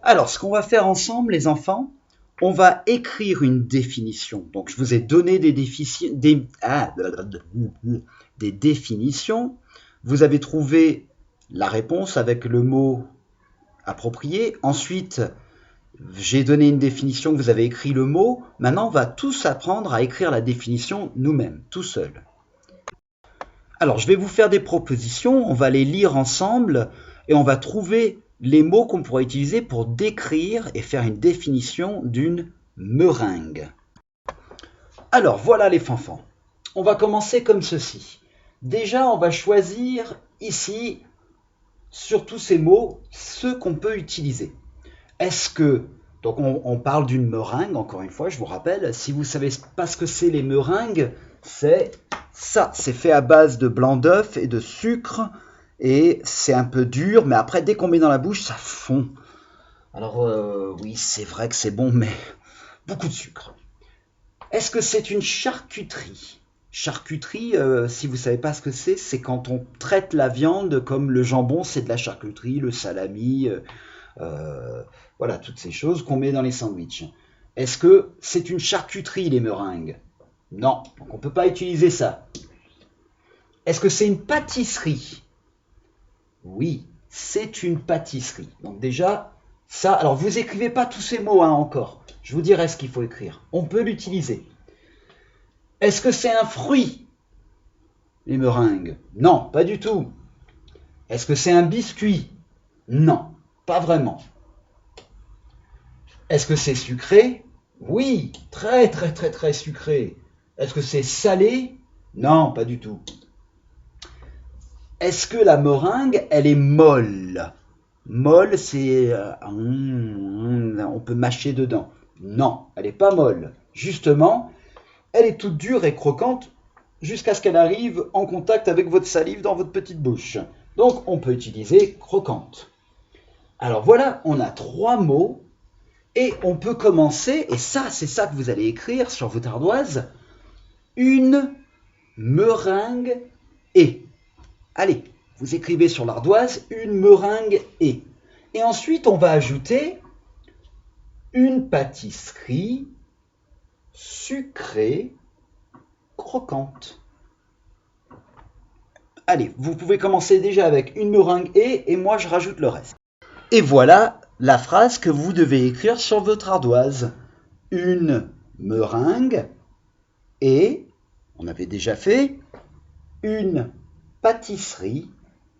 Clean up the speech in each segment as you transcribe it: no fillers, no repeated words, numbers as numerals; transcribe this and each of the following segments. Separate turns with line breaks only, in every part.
Alors, ce qu'on va faire ensemble, les enfants, on va écrire une définition. Donc, je vous ai donné des définitions. Vous avez trouvé la réponse avec le mot approprié. Ensuite, j'ai donné une définition, vous avez écrit le mot. Maintenant, on va tous apprendre à écrire la définition nous-mêmes, tout seul. Alors, je vais vous faire des propositions, on va les lire ensemble et on va trouver les mots qu'on pourrait utiliser pour décrire et faire une définition d'une meringue. Alors, voilà les fanfans. On va commencer comme ceci. Déjà, on va choisir ici, sur tous ces mots, ceux qu'on peut utiliser. Est-ce que, donc on parle d'une meringue, encore une fois, je vous rappelle, si vous ne savez pas ce que c'est les meringues, c'est ça, c'est fait à base de blanc d'œuf et de sucre, et c'est un peu dur, mais après, dès qu'on met dans la bouche, ça fond. Alors oui, c'est vrai que c'est bon, mais beaucoup de sucre. Est-ce que c'est une charcuterie? Charcuterie, si vous ne savez pas ce que c'est quand on traite la viande comme le jambon, c'est de la charcuterie, le salami, voilà, toutes ces choses qu'on met dans les sandwichs. Est-ce que c'est une charcuterie, les meringues? Non, donc on ne peut pas utiliser ça. Est-ce que c'est une pâtisserie? Oui, c'est une pâtisserie. Donc déjà, ça, alors vous écrivez pas tous ces mots encore. Je vous dirai ce qu'il faut écrire. On peut l'utiliser. Est-ce que c'est un fruit, les meringues? Non, pas du tout. Est-ce que c'est un biscuit? Non, pas vraiment. Est-ce que c'est sucré? Oui, très très très très sucré. Est-ce que c'est salé? Non, pas du tout. Est-ce que la meringue, elle est molle? Molle, c'est... on peut mâcher dedans. Non, elle n'est pas molle. Justement, elle est toute dure et croquante jusqu'à ce qu'elle arrive en contact avec votre salive dans votre petite bouche. Donc, on peut utiliser croquante. Alors voilà, on a 3 mots et on peut commencer, et ça, c'est ça que vous allez écrire sur votre ardoise, une meringue et. Allez, vous écrivez sur l'ardoise une meringue et. Et ensuite, on va ajouter une pâtisserie sucrée croquante. Allez, vous pouvez commencer déjà avec une meringue et moi je rajoute le reste. Et voilà la phrase que vous devez écrire sur votre ardoise. Une meringue et, on avait déjà fait, une pâtisserie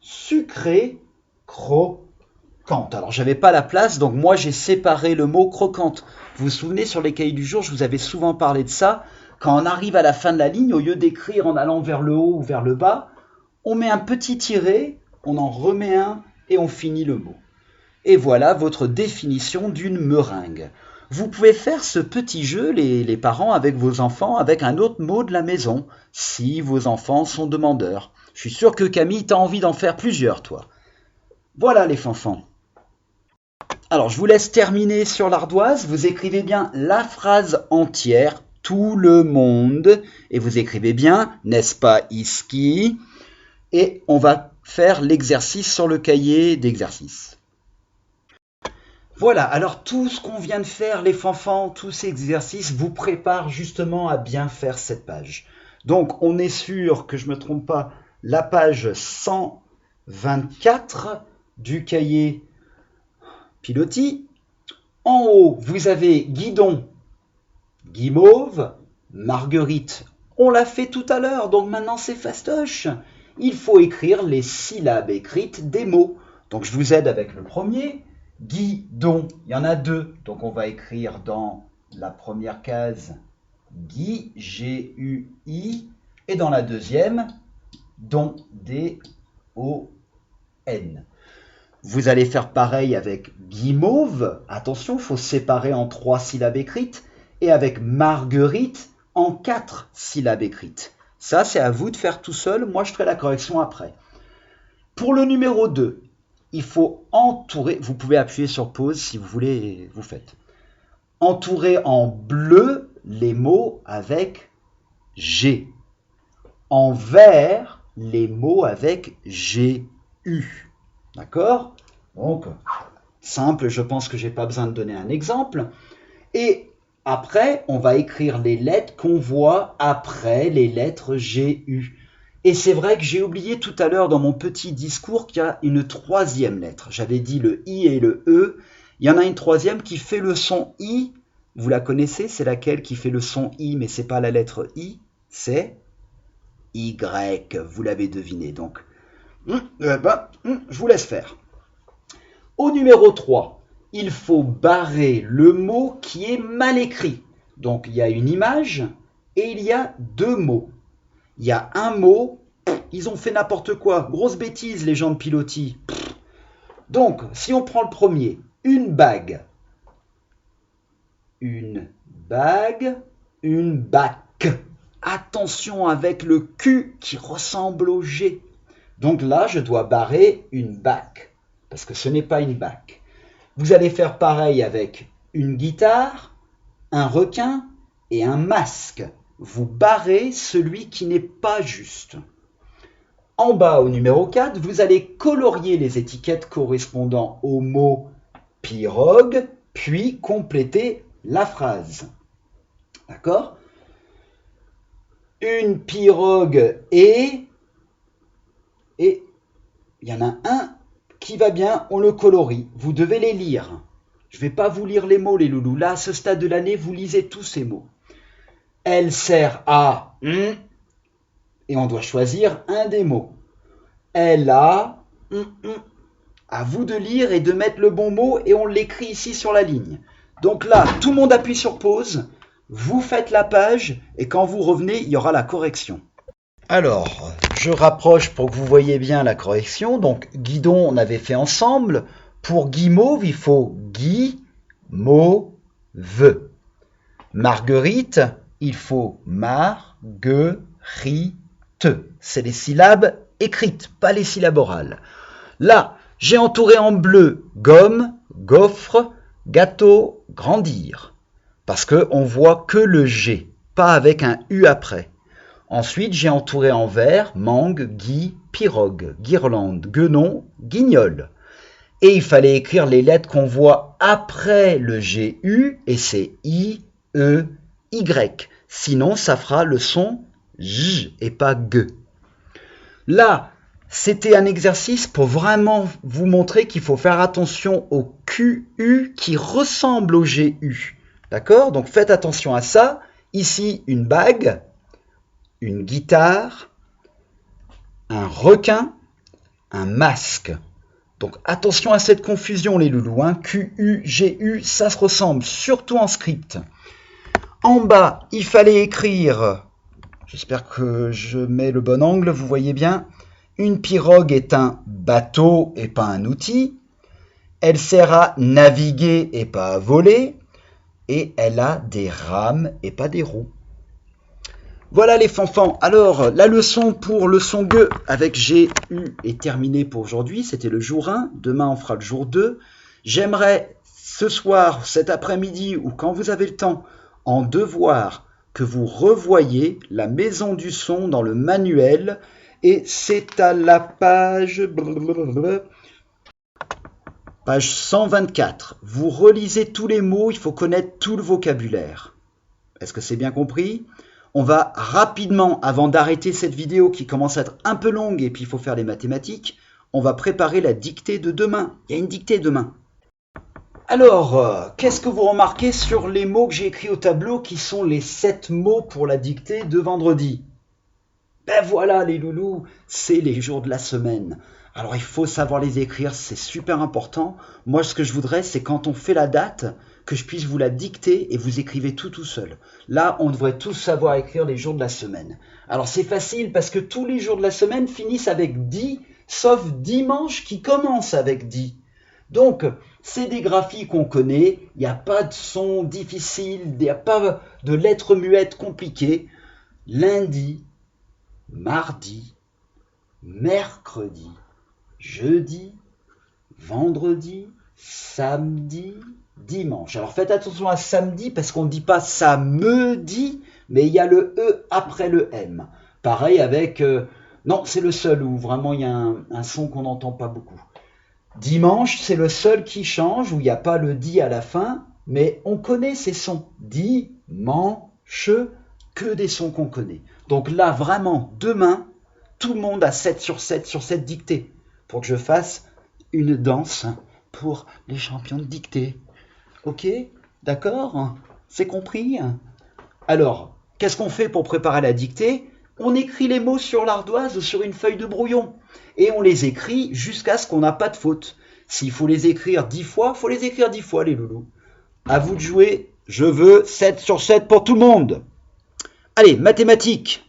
sucrée croquante. Alors, j'avais pas la place, donc moi, j'ai séparé le mot croquante. Vous vous souvenez, sur les cahiers du jour, je vous avais souvent parlé de ça. Quand on arrive à la fin de la ligne, au lieu d'écrire en allant vers le haut ou vers le bas, on met un petit tiret, on en remet un et on finit le mot. Et voilà votre définition d'une meringue. Vous pouvez faire ce petit jeu, les parents, avec vos enfants, avec un autre mot de la maison, si vos enfants sont demandeurs. Je suis sûr que Camille, t'as envie d'en faire plusieurs, toi. Voilà les fanfans. Alors, je vous laisse terminer sur l'ardoise. Vous écrivez bien la phrase entière, tout le monde, et vous écrivez bien, n'est-ce pas, Iski? Et on va faire l'exercice sur le cahier d'exercice. Voilà, alors tout ce qu'on vient de faire, les fanfans, tous ces exercices vous préparent justement à bien faire cette page. Donc, on est sûr que je ne me trompe pas, la page 124 du cahier Pilotis. En haut, vous avez Guidon, Guimauve, Marguerite. On l'a fait tout à l'heure, donc maintenant c'est fastoche. Il faut écrire les syllabes écrites des mots. Donc, je vous aide avec le premier. Guidon, il y en a 2, donc on va écrire dans la première case Guy, G-U-I, et dans la deuxième, Don, D-O-N. Vous allez faire pareil avec Guimauve, attention, il faut séparer en 3 syllabes écrites, et avec Marguerite en 4 syllabes écrites. Ça, c'est à vous de faire tout seul, moi je ferai la correction après. Pour le numéro 2, il faut entourer, vous pouvez appuyer sur pause si vous voulez, vous faites. Entourer en bleu les mots avec G. En vert, les mots avec G-U. D'accord? Donc, simple, je pense que j'ai pas besoin de donner un exemple. Et après, on va écrire les lettres qu'on voit après les lettres GU. Et c'est vrai que j'ai oublié tout à l'heure dans mon petit discours qu'il y a une troisième lettre. J'avais dit le I et le E. Il y en a une troisième qui fait le son I. Vous la connaissez? C'est laquelle qui fait le son I, mais c'est pas la lettre I, c'est Y. Vous l'avez deviné, donc. Je vous laisse faire. Au numéro 3, il faut barrer le mot qui est mal écrit. Donc, il y a une image et il y a deux mots. Il y a un mot, ils ont fait n'importe quoi. Grosse bêtise, les gens de Pilotis. Donc, si on prend le premier, une bague. Une bague, une bac. Attention avec le Q qui ressemble au G. Donc là, je dois barrer une bac, parce que ce n'est pas une bac. Vous allez faire pareil avec une guitare, un requin et un masque. Vous barrez celui qui n'est pas juste. En bas, au numéro 4, vous allez colorier les étiquettes correspondant au mot pirogue, puis compléter la phrase. D'accord? Une pirogue et il y en a un qui va bien, on le colorie. Vous devez les lire. Je ne vais pas vous lire les mots, les loulous. Là, à ce stade de l'année, vous lisez tous ces mots. Elle sert à... Et on doit choisir un des mots. Elle a... À vous de lire et de mettre le bon mot et on l'écrit ici sur la ligne. Donc là, tout le monde appuie sur pause. Vous faites la page et quand vous revenez, il y aura la correction. Alors, je rapproche pour que vous voyez bien la correction. Donc, guidon, on avait fait ensemble. Pour guimauve, il faut guimauve. Marguerite, il faut marguerite. C'est les syllabes écrites, pas les syllabes orales. Là, j'ai entouré en bleu gomme, gaufre, gâteau, grandir. Parce qu'on voit que le G, pas avec un U après. Ensuite, j'ai entouré en vert mangue, gui, pirogue, guirlande, guenon, guignol. Et il fallait écrire les lettres qu'on voit après le GU, et c'est I, E, Y. Sinon, ça fera le son J et pas G. Là, c'était un exercice pour vraiment vous montrer qu'il faut faire attention au QU qui ressemble au GU. D'accord? Donc faites attention à ça. Ici, une bague, une guitare, un requin, un masque. Donc attention à cette confusion les loulous. QU, GU, ça se ressemble, surtout en script. En bas, il fallait écrire, j'espère que je mets le bon angle, vous voyez bien, une pirogue est un bateau et pas un outil. Elle sert à naviguer et pas à voler. Et elle a des rames et pas des roues. Voilà les fanfans. Alors, la leçon pour le son G avec GU est terminée pour aujourd'hui. C'était le jour 1. Demain, on fera le jour 2. J'aimerais ce soir, cet après-midi ou quand vous avez le temps, en devoir, que vous revoyiez la maison du son dans le manuel. Et c'est à la page 124. Vous relisez tous les mots, il faut connaître tout le vocabulaire. Est-ce que c'est bien compris? On va rapidement, avant d'arrêter cette vidéo qui commence à être un peu longue et puis il faut faire les mathématiques, on va préparer la dictée de demain. Il y a une dictée demain. Alors, qu'est-ce que vous remarquez sur les mots que j'ai écrits au tableau qui sont les 7 mots pour la dictée de vendredi? Ben voilà les loulous, c'est les jours de la semaine. Alors il faut savoir les écrire, c'est super important. Moi ce que je voudrais c'est quand on fait la date, que je puisse vous la dicter et vous écrivez tout seul. Là on devrait tous savoir écrire les jours de la semaine. Alors c'est facile parce que tous les jours de la semaine finissent avec 10, sauf dimanche qui commence avec 10. Donc c'est des graphies qu'on connaît, il n'y a pas de son difficile, il n'y a pas de lettres muettes compliquées. Lundi, mardi, mercredi, jeudi, vendredi, samedi, dimanche. Alors faites attention à samedi parce qu'on ne dit pas samedi, mais il y a le E après le M. Pareil avec... non, c'est le seul où vraiment il y a un son qu'on n'entend pas beaucoup. Dimanche, c'est le seul qui change, où il n'y a pas le di à la fin, mais on connaît ces sons. Dimanche, que des sons qu'on connaît. Donc là, vraiment, demain, tout le monde a 7 sur 7 sur cette dictée, pour que je fasse une danse pour les champions de dictée. Ok? D'accord? C'est compris? Alors, qu'est-ce qu'on fait pour préparer la dictée? On écrit les mots sur l'ardoise ou sur une feuille de brouillon. Et on les écrit jusqu'à ce qu'on n'a pas de faute. S'il faut les écrire 10 fois, il faut les écrire 10 fois, les loulous. À vous de jouer. Je veux 7 sur 7 pour tout le monde. Allez, mathématiques.